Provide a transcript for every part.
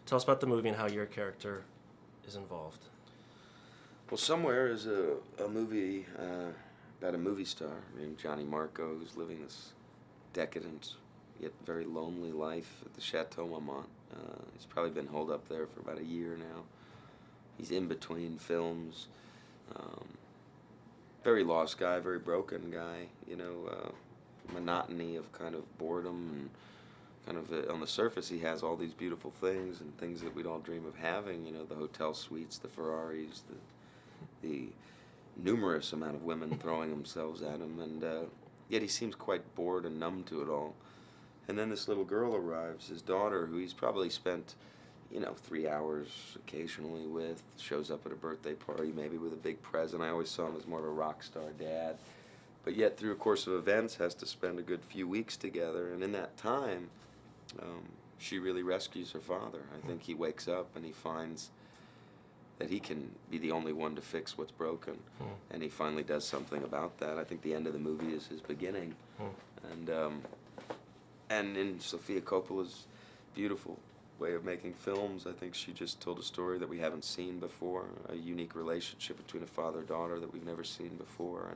Tell us about the movie and how your character is involved. Well, Somewhere is a movie about a movie star named Johnny Marco who's living this decadent yet very lonely life at the Chateau Marmont. He's probably been holed up there for about a year now. He's in between films. Very lost guy, very broken guy, monotony of kind of boredom and kind of on the surface he has all these beautiful things and things that we'd all dream of having, the hotel suites, the Ferraris, the numerous amount of women throwing themselves at him, and yet he seems quite bored and numb to it all. And then this little girl arrives, his daughter, who he's probably spent 3 hours occasionally with, shows up at a birthday party, maybe with a big present. I always saw him as more of a rock star dad. But yet, through a course of events, has to spend a good few weeks together. And in that time, she really rescues her father. I think he wakes up and he finds that he can be the only one to fix what's broken. And he finally does something about that. I think the end of the movie is his beginning. And in Sofia Coppola's beautiful way of making films, I think she just told a story that we haven't seen before, a unique relationship between a father-daughter that we've never seen before,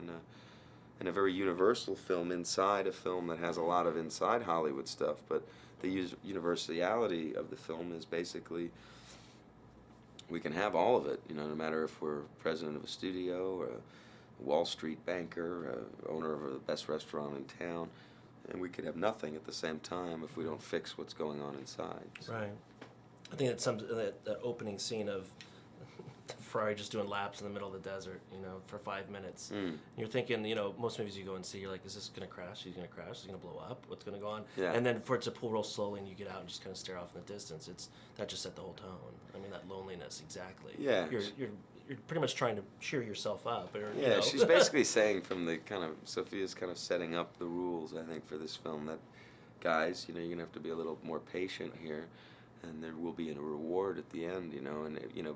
and a very universal film inside a film that has a lot of inside Hollywood stuff, but the universality of the film is basically we can have all of it, no matter if we're president of a studio or a Wall Street banker, owner of the best restaurant in town, and we could have nothing at the same time if we don't fix what's going on inside. So. Right. I think that opening scene of Ferrari just doing laps in the middle of the desert, for 5 minutes. You're thinking, most movies you go and see, you're like, is this going to crash? Is it going to crash? Is it going to blow up? What's going to go on? Yeah. And then for it to pull real slowly and you get out and just kind of stare off in the distance, that just set the whole tone. I mean, that loneliness, exactly. Yeah. You're pretty much trying to cheer yourself up. Yeah, she's basically saying from the Sophia's kind of setting up the rules, I think, for this film that, guys, you're going to have to be a little more patient here. And there will be a reward at the end,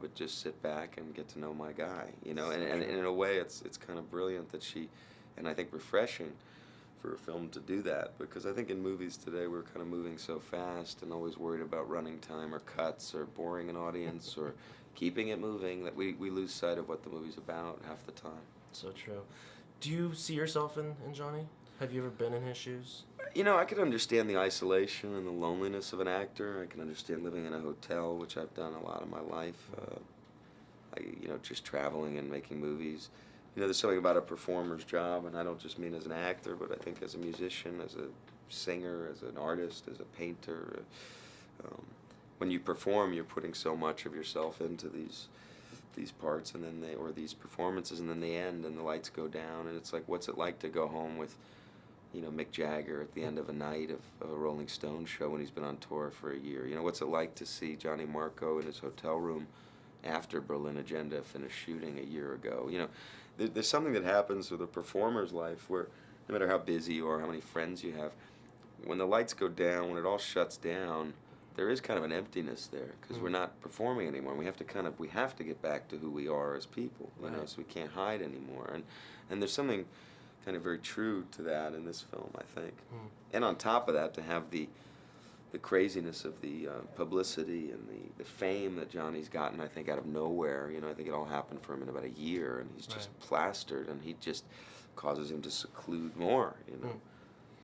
but just sit back and get to know my guy, and in a way it's kind of brilliant that she, and I think refreshing for a film to do that, because I think in movies today we're kind of moving so fast and always worried about running time or cuts or boring an audience or keeping it moving that we lose sight of what the movie's about half the time. So true. Do you see yourself in Johnny? Have you ever been in his shoes? I could understand the isolation and the loneliness of an actor. I can understand living in a hotel, which I've done a lot of my life. Just traveling and making movies. There's something about a performer's job, and I don't just mean as an actor, but I think as a musician, as a singer, as an artist, as a painter. When you perform, you're putting so much of yourself into these parts, and then these performances, and then they end, and the lights go down, and it's like, what's it like to go home with Mick Jagger at the end of a night of a Rolling Stones show when he's been on tour for a year? What's it like to see Johnny Marco in his hotel room after Berlin Agenda finished shooting a year ago? There's something that happens with a performer's life where no matter how busy you are, how many friends you have, when the lights go down, when it all shuts down, there is kind of an emptiness there because we're not performing anymore. We have to get back to who we are as people, so we can't hide anymore. And there's something kind of very true to that in this film, I think. And on top of that, to have the craziness of the publicity and the fame that Johnny's gotten, I think, out of nowhere. I think it all happened for him in about a year, and he's just plastered, and he just causes him to seclude more,